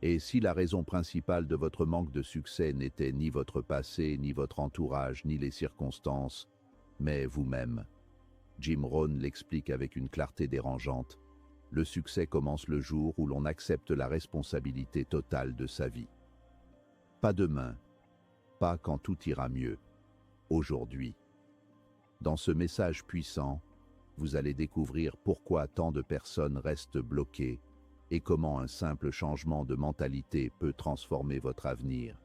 Et si la raison principale de votre manque de succès n'était ni votre passé, ni votre entourage, ni les circonstances, mais vous-même. Jim Rohn l'explique avec une clarté dérangeante. Le succès commence le jour où l'on accepte la responsabilité totale de sa vie. Pas demain, pas quand tout ira mieux, aujourd'hui. Dans ce message puissant, vous allez découvrir pourquoi tant de personnes restent bloquées et comment un simple changement de mentalité peut transformer votre avenir.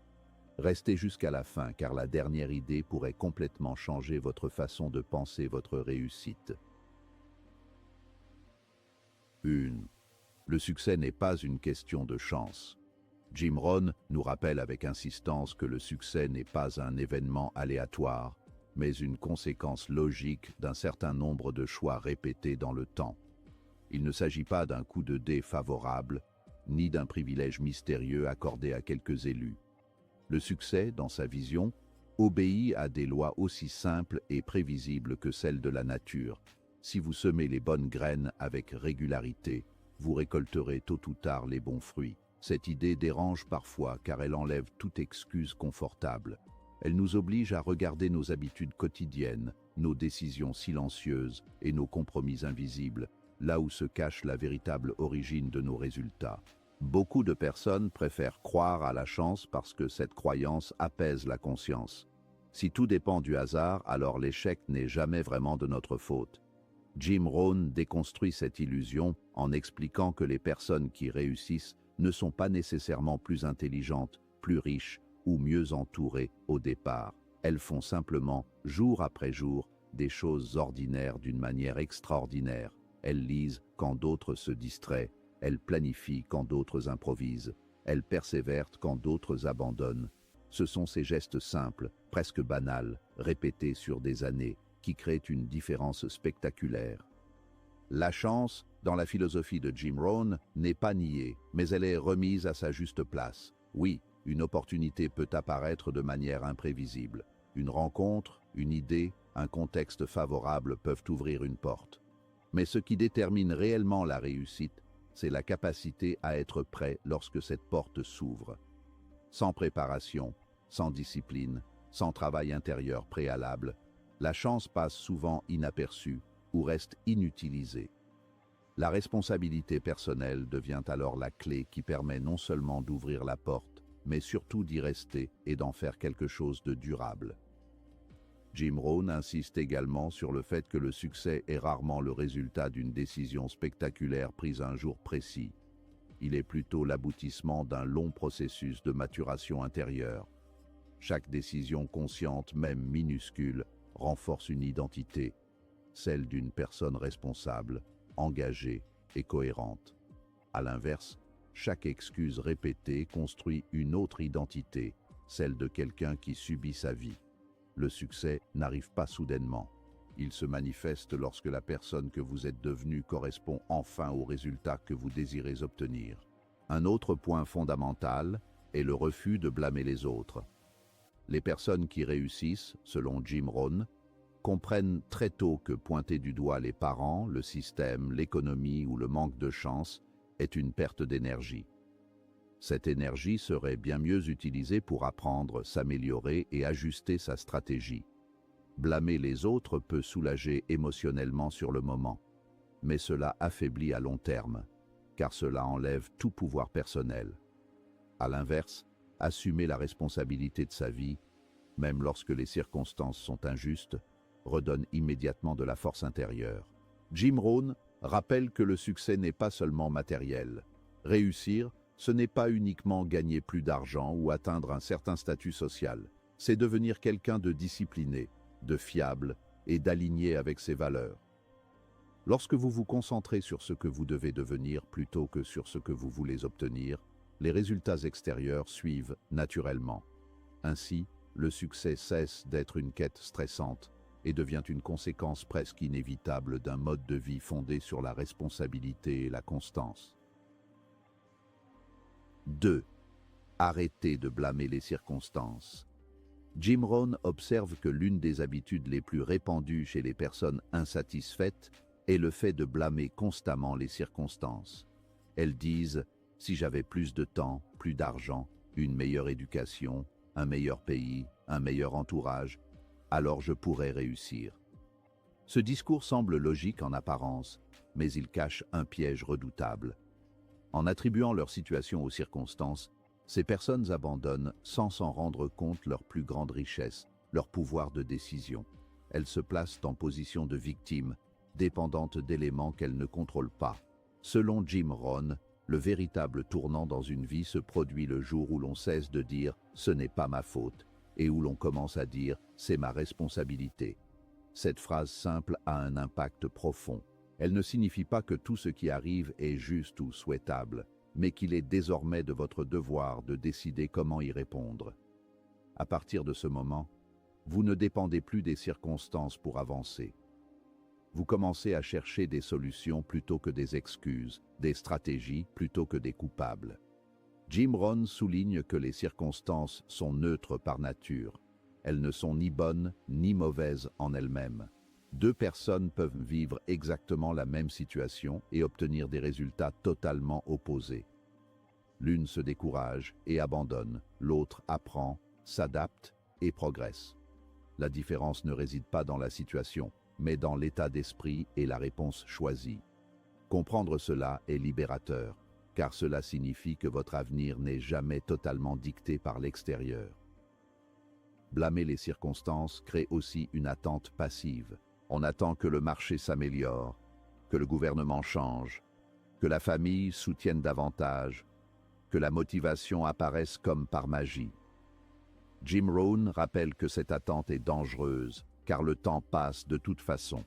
Restez jusqu'à la fin car la dernière idée pourrait complètement changer votre façon de penser votre réussite. 1. Le succès n'est pas une question de chance. Jim Rohn nous rappelle avec insistance que le succès n'est pas un événement aléatoire, mais une conséquence logique d'un certain nombre de choix répétés dans le temps. Il ne s'agit pas d'un coup de dé favorable, ni d'un privilège mystérieux accordé à quelques élus. Le succès, dans sa vision, obéit à des lois aussi simples et prévisibles que celles de la nature. Si vous semez les bonnes graines avec régularité, vous récolterez tôt ou tard les bons fruits. Cette idée dérange parfois car elle enlève toute excuse confortable. Elle nous oblige à regarder nos habitudes quotidiennes, nos décisions silencieuses et nos compromis invisibles, là où se cache la véritable origine de nos résultats. Beaucoup de personnes préfèrent croire à la chance parce que cette croyance apaise la conscience. Si tout dépend du hasard, alors l'échec n'est jamais vraiment de notre faute. Jim Rohn déconstruit cette illusion en expliquant que les personnes qui réussissent ne sont pas nécessairement plus intelligentes, plus riches ou mieux entourées au départ. Elles font simplement, jour après jour, des choses ordinaires d'une manière extraordinaire. Elles lisent quand d'autres se distraient, elles planifient quand d'autres improvisent, elles persévèrent quand d'autres abandonnent. Ce sont ces gestes simples, presque banals, répétés sur des années, qui créent une différence spectaculaire. La chance, dans la philosophie de Jim Rohn, n'est pas niée, mais elle est remise à sa juste place. Oui, une opportunité peut apparaître de manière imprévisible. Une rencontre, une idée, un contexte favorable peuvent ouvrir une porte. Mais ce qui détermine réellement la réussite, c'est la capacité à être prêt lorsque cette porte s'ouvre. Sans préparation, sans discipline, sans travail intérieur préalable, la chance passe souvent inaperçue ou reste inutilisée. La responsabilité personnelle devient alors la clé qui permet non seulement d'ouvrir la porte, mais surtout d'y rester et d'en faire quelque chose de durable. Jim Rohn insiste également sur le fait que le succès est rarement le résultat d'une décision spectaculaire prise un jour précis. Il est plutôt l'aboutissement d'un long processus de maturation intérieure. Chaque décision consciente, même minuscule, renforce une identité, celle d'une personne responsable, engagée et cohérente. À l'inverse, chaque excuse répétée construit une autre identité, celle de quelqu'un qui subit sa vie. Le succès n'arrive pas soudainement. Il se manifeste lorsque la personne que vous êtes devenue correspond enfin aux résultats que vous désirez obtenir. Un autre point fondamental est le refus de blâmer les autres. Les personnes qui réussissent, selon Jim Rohn, comprennent très tôt que pointer du doigt les parents, le système, l'économie ou le manque de chance est une perte d'énergie. Cette énergie serait bien mieux utilisée pour apprendre, s'améliorer et ajuster sa stratégie. Blâmer les autres peut soulager émotionnellement sur le moment, mais cela affaiblit à long terme, car cela enlève tout pouvoir personnel. À l'inverse, assumer la responsabilité de sa vie, même lorsque les circonstances sont injustes, redonne immédiatement de la force intérieure. Jim Rohn rappelle que le succès n'est pas seulement matériel. Réussir, ce n'est pas uniquement gagner plus d'argent ou atteindre un certain statut social. C'est devenir quelqu'un de discipliné, de fiable et d'aligné avec ses valeurs. Lorsque vous vous concentrez sur ce que vous devez devenir plutôt que sur ce que vous voulez obtenir, les résultats extérieurs suivent naturellement. Ainsi, le succès cesse d'être une quête stressante et devient une conséquence presque inévitable d'un mode de vie fondé sur la responsabilité et la constance. 2. Arrêtez de blâmer les circonstances. Jim Rohn observe que l'une des habitudes les plus répandues chez les personnes insatisfaites est le fait de blâmer constamment les circonstances. Elles disent « Si j'avais plus de temps, plus d'argent, une meilleure éducation, un meilleur pays, un meilleur entourage, alors je pourrais réussir. Ce discours semble logique en apparence, mais il cache un piège redoutable. En attribuant leur situation aux circonstances, ces personnes abandonnent, sans s'en rendre compte, leur plus grande richesse, leur pouvoir de décision. Elles se placent en position de victime, dépendante d'éléments qu'elles ne contrôlent pas. Selon Jim Rohn, le véritable tournant dans une vie se produit le jour où l'on cesse de dire « ce n'est pas ma faute » et où l'on commence à dire « c'est ma responsabilité ». Cette phrase simple a un impact profond. Elle ne signifie pas que tout ce qui arrive est juste ou souhaitable, mais qu'il est désormais de votre devoir de décider comment y répondre. À partir de ce moment, vous ne dépendez plus des circonstances pour avancer. Vous commencez à chercher des solutions plutôt que des excuses, des stratégies plutôt que des coupables. Jim Rohn souligne que les circonstances sont neutres par nature. Elles ne sont ni bonnes ni mauvaises en elles-mêmes. Deux personnes peuvent vivre exactement la même situation et obtenir des résultats totalement opposés. L'une se décourage et abandonne, l'autre apprend, s'adapte et progresse. La différence ne réside pas dans la situation, mais dans l'état d'esprit et la réponse choisie. Comprendre cela est libérateur, car cela signifie que votre avenir n'est jamais totalement dicté par l'extérieur. Blâmer les circonstances crée aussi une attente passive. On attend que le marché s'améliore, que le gouvernement change, que la famille soutienne davantage, que la motivation apparaisse comme par magie. Jim Rohn rappelle que cette attente est dangereuse, car le temps passe de toute façon.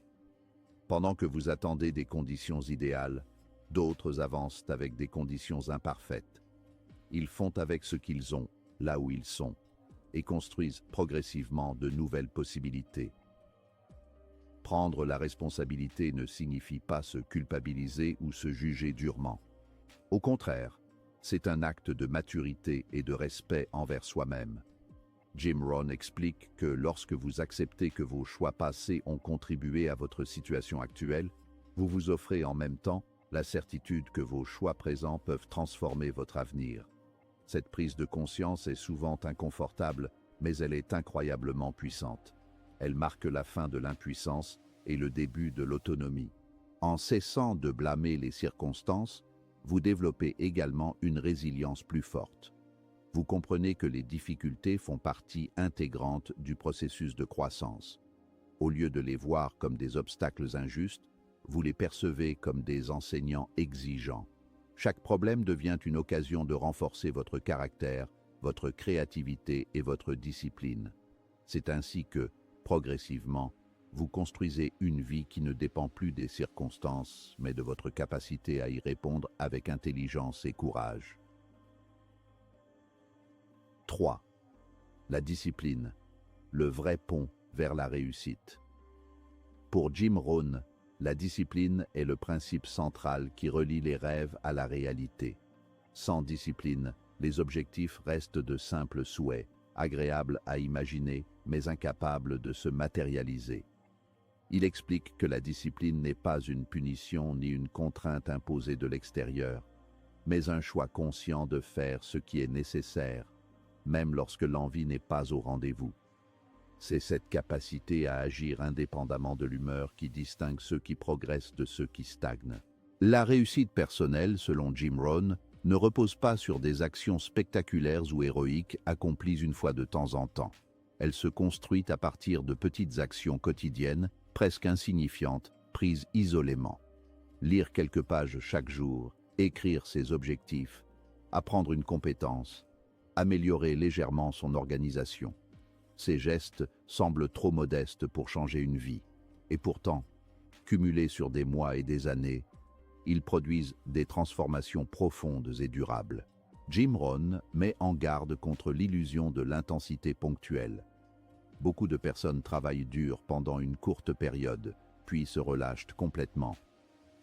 Pendant que vous attendez des conditions idéales, d'autres avancent avec des conditions imparfaites. Ils font avec ce qu'ils ont, là où ils sont, et construisent progressivement de nouvelles possibilités. Prendre la responsabilité ne signifie pas se culpabiliser ou se juger durement. Au contraire, c'est un acte de maturité et de respect envers soi-même. Jim Rohn explique que lorsque vous acceptez que vos choix passés ont contribué à votre situation actuelle, vous vous offrez en même temps la certitude que vos choix présents peuvent transformer votre avenir. Cette prise de conscience est souvent inconfortable, mais elle est incroyablement puissante. Elle marque la fin de l'impuissance et le début de l'autonomie. En cessant de blâmer les circonstances, vous développez également une résilience plus forte. Vous comprenez que les difficultés font partie intégrante du processus de croissance. Au lieu de les voir comme des obstacles injustes, vous les percevez comme des enseignants exigeants. Chaque problème devient une occasion de renforcer votre caractère, votre créativité et votre discipline. C'est ainsi que, progressivement, vous construisez une vie qui ne dépend plus des circonstances, mais de votre capacité à y répondre avec intelligence et courage. 3. La discipline, le vrai pont vers la réussite. Pour Jim Rohn, la discipline est le principe central qui relie les rêves à la réalité. Sans discipline, les objectifs restent de simples souhaits, agréables à imaginer, mais incapables de se matérialiser. Il explique que la discipline n'est pas une punition ni une contrainte imposée de l'extérieur, mais un choix conscient de faire ce qui est nécessaire, même lorsque l'envie n'est pas au rendez-vous. C'est cette capacité à agir indépendamment de l'humeur qui distingue ceux qui progressent de ceux qui stagnent. La réussite personnelle, selon Jim Rohn, ne repose pas sur des actions spectaculaires ou héroïques accomplies une fois de temps en temps. Elle se construit à partir de petites actions quotidiennes, presque insignifiantes, prises isolément. Lire quelques pages chaque jour, écrire ses objectifs, apprendre une compétence, améliorer légèrement son organisation. Ces gestes semblent trop modestes pour changer une vie. Et pourtant, cumulés sur des mois et des années, ils produisent des transformations profondes et durables. Jim Rohn met en garde contre l'illusion de l'intensité ponctuelle. Beaucoup de personnes travaillent dur pendant une courte période, puis se relâchent complètement.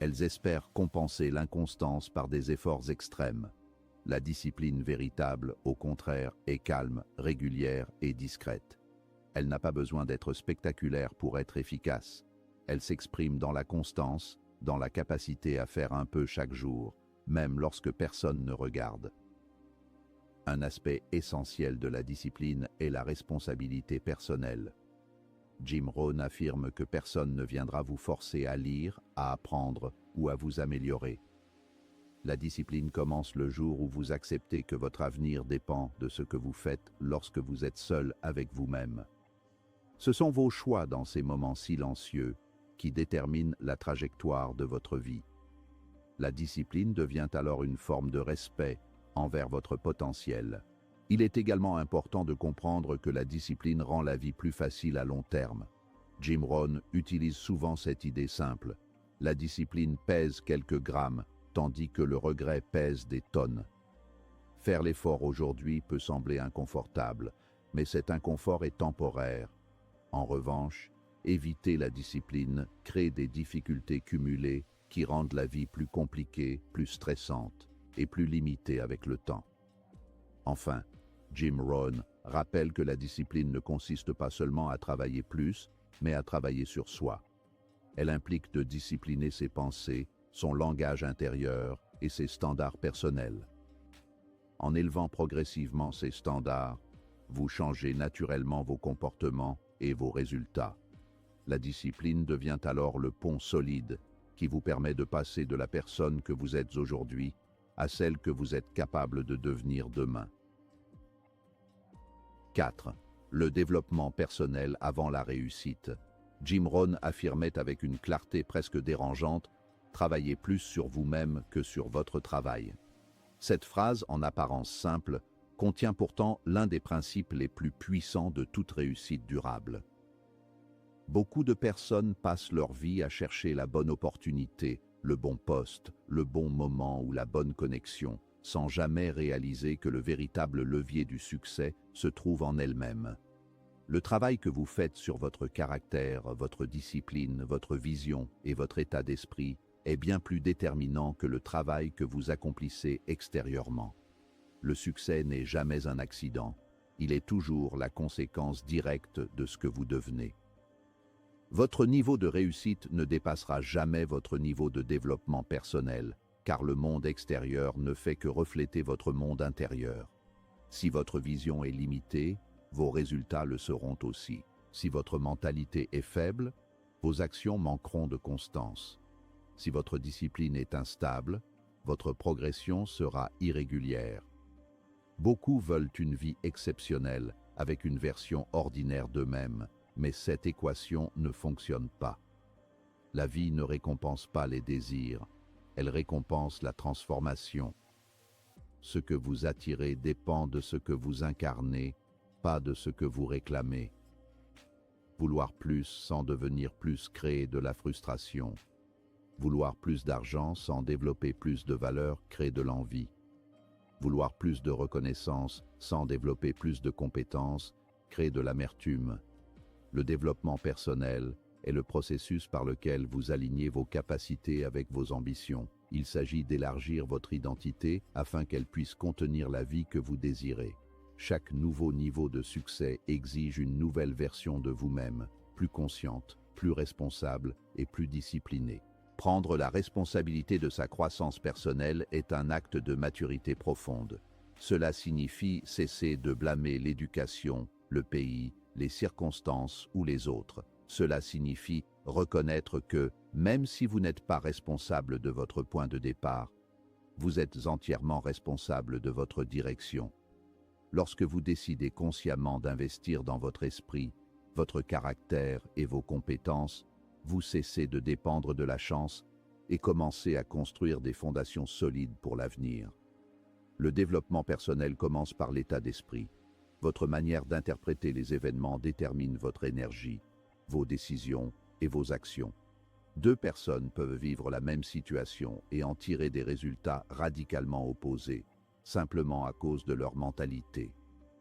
Elles espèrent compenser l'inconstance par des efforts extrêmes. La discipline véritable, au contraire, est calme, régulière et discrète. Elle n'a pas besoin d'être spectaculaire pour être efficace. Elle s'exprime dans la constance, dans la capacité à faire un peu chaque jour, même lorsque personne ne regarde. Un aspect essentiel de la discipline est la responsabilité personnelle. Jim Rohn affirme que personne ne viendra vous forcer à lire, à apprendre ou à vous améliorer. La discipline commence le jour où vous acceptez que votre avenir dépend de ce que vous faites lorsque vous êtes seul avec vous-même. Ce sont vos choix dans ces moments silencieux qui déterminent la trajectoire de votre vie. La discipline devient alors une forme de respect envers votre potentiel. Il est également important de comprendre que la discipline rend la vie plus facile à long terme. Jim Rohn utilise souvent cette idée simple. La discipline pèse quelques grammes, tandis que le regret pèse des tonnes. Faire l'effort aujourd'hui peut sembler inconfortable, mais cet inconfort est temporaire. En revanche, éviter la discipline crée des difficultés cumulées qui rendent la vie plus compliquée, plus stressante et plus limitée avec le temps. Enfin, Jim Rohn rappelle que la discipline ne consiste pas seulement à travailler plus, mais à travailler sur soi. Elle implique de discipliner ses pensées, son langage intérieur et ses standards personnels. En élevant progressivement ces standards, vous changez naturellement vos comportements et vos résultats. La discipline devient alors le pont solide qui vous permet de passer de la personne que vous êtes aujourd'hui à celle que vous êtes capable de devenir demain. 4. Le développement personnel avant la réussite. Jim Rohn affirmait avec une clarté presque dérangeante « Travaillez plus sur vous-même que sur votre travail ». Cette phrase, en apparence simple, contient pourtant l'un des principes les plus puissants de toute réussite durable. Beaucoup de personnes passent leur vie à chercher la bonne opportunité, le bon poste, le bon moment ou la bonne connexion, sans jamais réaliser que le véritable levier du succès se trouve en elle-même. Le travail que vous faites sur votre caractère, votre discipline, votre vision et votre état d'esprit est bien plus déterminant que le travail que vous accomplissez extérieurement. Le succès n'est jamais un accident, il est toujours la conséquence directe de ce que vous devenez. Votre niveau de réussite ne dépassera jamais votre niveau de développement personnel, car le monde extérieur ne fait que refléter votre monde intérieur. Si votre vision est limitée, vos résultats le seront aussi. Si votre mentalité est faible, vos actions manqueront de constance. Si votre discipline est instable, votre progression sera irrégulière. Beaucoup veulent une vie exceptionnelle, avec une version ordinaire d'eux-mêmes, mais cette équation ne fonctionne pas. La vie ne récompense pas les désirs, elle récompense la transformation. Ce que vous attirez dépend de ce que vous incarnez, pas de ce que vous réclamez. Vouloir plus sans devenir plus crée de la frustration. Vouloir plus d'argent sans développer plus de valeur crée de l'envie. Vouloir plus de reconnaissance sans développer plus de compétences crée de l'amertume. Le développement personnel est le processus par lequel vous alignez vos capacités avec vos ambitions. Il s'agit d'élargir votre identité afin qu'elle puisse contenir la vie que vous désirez. Chaque nouveau niveau de succès exige une nouvelle version de vous-même, plus consciente, plus responsable et plus disciplinée. Prendre la responsabilité de sa croissance personnelle est un acte de maturité profonde. Cela signifie cesser de blâmer l'éducation, le pays, les circonstances ou les autres. Cela signifie reconnaître que, même si vous n'êtes pas responsable de votre point de départ, vous êtes entièrement responsable de votre direction. Lorsque vous décidez consciemment d'investir dans votre esprit, votre caractère et vos compétences, vous cessez de dépendre de la chance et commencez à construire des fondations solides pour l'avenir. Le développement personnel commence par l'état d'esprit. Votre manière d'interpréter les événements détermine votre énergie, vos décisions et vos actions. Deux personnes peuvent vivre la même situation et en tirer des résultats radicalement opposés, simplement à cause de leur mentalité.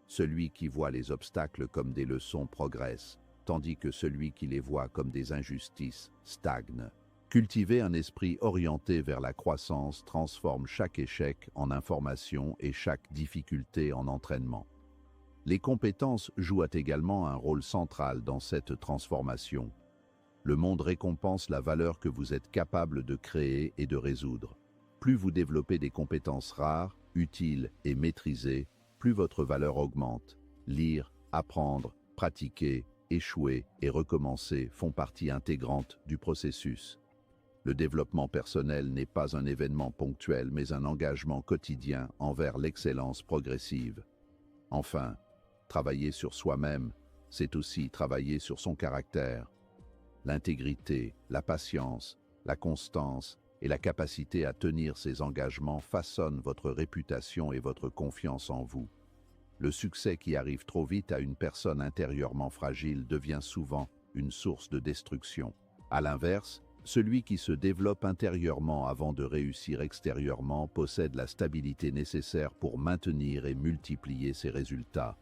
Celui qui voit les obstacles comme des leçons progresse, tandis que celui qui les voit comme des injustices stagne. Cultiver un esprit orienté vers la croissance transforme chaque échec en information et chaque difficulté en entraînement. Les compétences jouent également un rôle central dans cette transformation. Le monde récompense la valeur que vous êtes capable de créer et de résoudre. Plus vous développez des compétences rares, utiles et maîtrisées, plus votre valeur augmente. Lire, apprendre, pratiquer, échouer et recommencer font partie intégrante du processus. Le développement personnel n'est pas un événement ponctuel, mais un engagement quotidien envers l'excellence progressive. Enfin, travailler sur soi-même, c'est aussi travailler sur son caractère. L'intégrité, la patience, la constance et la capacité à tenir ses engagements façonnent votre réputation et votre confiance en vous. Le succès qui arrive trop vite à une personne intérieurement fragile devient souvent une source de destruction. À l'inverse, celui qui se développe intérieurement avant de réussir extérieurement possède la stabilité nécessaire pour maintenir et multiplier ses résultats.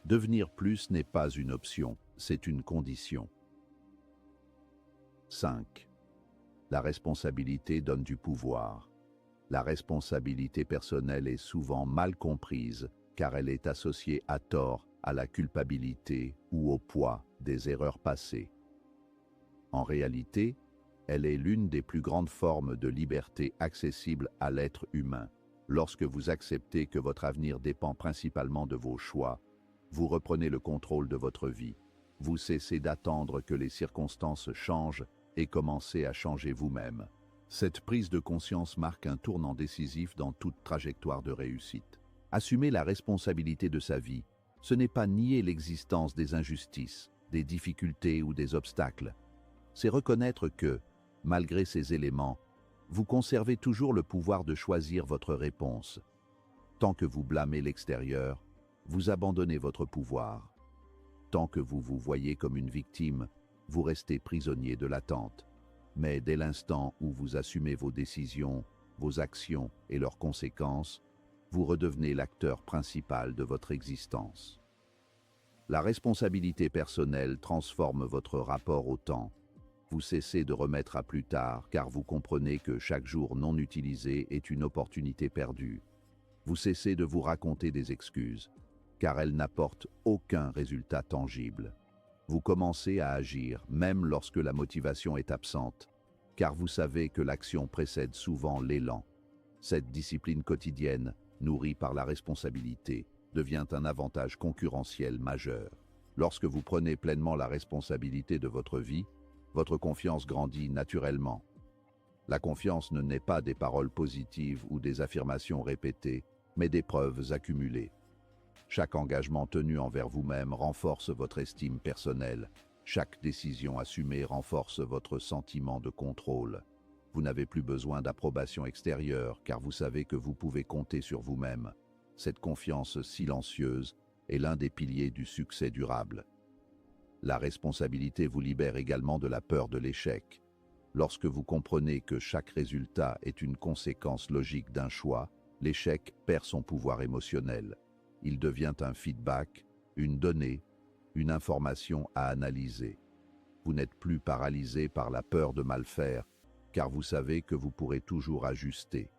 Devenir plus n'est pas une option, c'est une condition. 5. La responsabilité donne du pouvoir. La responsabilité personnelle est souvent mal comprise car elle est associée à tort à la culpabilité ou au poids des erreurs passées. En réalité, elle est l'une des plus grandes formes de liberté accessible à l'être humain. Lorsque vous acceptez que votre avenir dépend principalement de vos choix, vous reprenez le contrôle de votre vie. Vous cessez d'attendre que les circonstances changent et commencez à changer vous-même. Cette prise de conscience marque un tournant décisif dans toute trajectoire de réussite. Assumer la responsabilité de sa vie, ce n'est pas nier l'existence des injustices, des difficultés ou des obstacles. C'est reconnaître que, malgré ces éléments, vous conservez toujours le pouvoir de choisir votre réponse. Tant que vous blâmez l'extérieur, vous abandonnez votre pouvoir. Tant que vous vous voyez comme une victime, vous restez prisonnier de l'attente. Mais dès l'instant où vous assumez vos décisions, vos actions et leurs conséquences, vous redevenez l'acteur principal de votre existence. La responsabilité personnelle transforme votre rapport au temps. Vous cessez de remettre à plus tard car vous comprenez que chaque jour non utilisé est une opportunité perdue. Vous cessez de vous raconter des excuses car elles n'apportent aucun résultat tangible. Vous commencez à agir même lorsque la motivation est absente car vous savez que l'action précède souvent l'élan. Cette discipline quotidienne, nourrie par la responsabilité, devient un avantage concurrentiel majeur. Lorsque vous prenez pleinement la responsabilité de votre vie, votre confiance grandit naturellement. La confiance ne naît pas des paroles positives ou des affirmations répétées, mais des preuves accumulées. Chaque engagement tenu envers vous-même renforce votre estime personnelle. Chaque décision assumée renforce votre sentiment de contrôle. Vous n'avez plus besoin d'approbation extérieure car vous savez que vous pouvez compter sur vous-même. Cette confiance silencieuse est l'un des piliers du succès durable. La responsabilité vous libère également de la peur de l'échec. Lorsque vous comprenez que chaque résultat est une conséquence logique d'un choix, l'échec perd son pouvoir émotionnel. Il devient un feedback, une donnée, une information à analyser. Vous n'êtes plus paralysé par la peur de mal faire, car vous savez que vous pourrez toujours ajuster.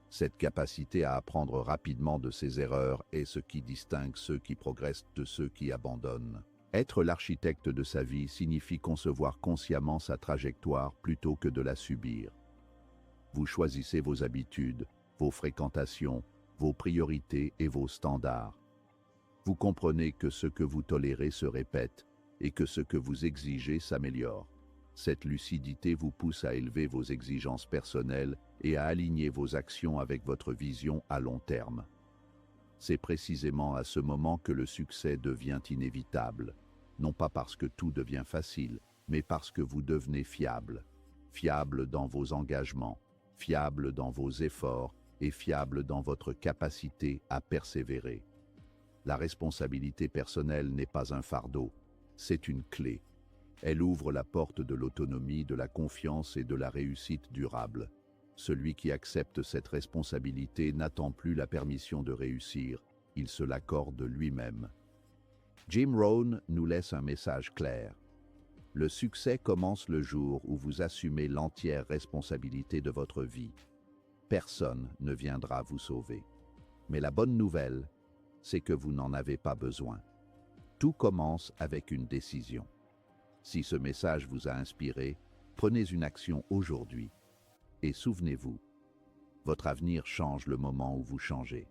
Cette capacité à apprendre rapidement de ses erreurs est ce qui distingue ceux qui progressent de ceux qui abandonnent. Être l'architecte de sa vie signifie concevoir consciemment sa trajectoire plutôt que de la subir. Vous choisissez vos habitudes, vos fréquentations, vos priorités et vos standards. Vous comprenez que ce que vous tolérez se répète et que ce que vous exigez s'améliore. Cette lucidité vous pousse à élever vos exigences personnelles et à aligner vos actions avec votre vision à long terme. C'est précisément à ce moment que le succès devient inévitable, non pas parce que tout devient facile, mais parce que vous devenez fiable. Fiable dans vos engagements, fiable dans vos efforts et fiable dans votre capacité à persévérer. La responsabilité personnelle n'est pas un fardeau, c'est une clé. Elle ouvre la porte de l'autonomie, de la confiance et de la réussite durable. Celui qui accepte cette responsabilité n'attend plus la permission de réussir, il se l'accorde lui-même. Jim Rohn nous laisse un message clair. Le succès commence le jour où vous assumez l'entière responsabilité de votre vie. Personne ne viendra vous sauver. Mais la bonne nouvelle, c'est que vous n'en avez pas besoin. Tout commence avec une décision. Si ce message vous a inspiré, prenez une action aujourd'hui. Et souvenez-vous, Votre avenir change le moment où vous changez.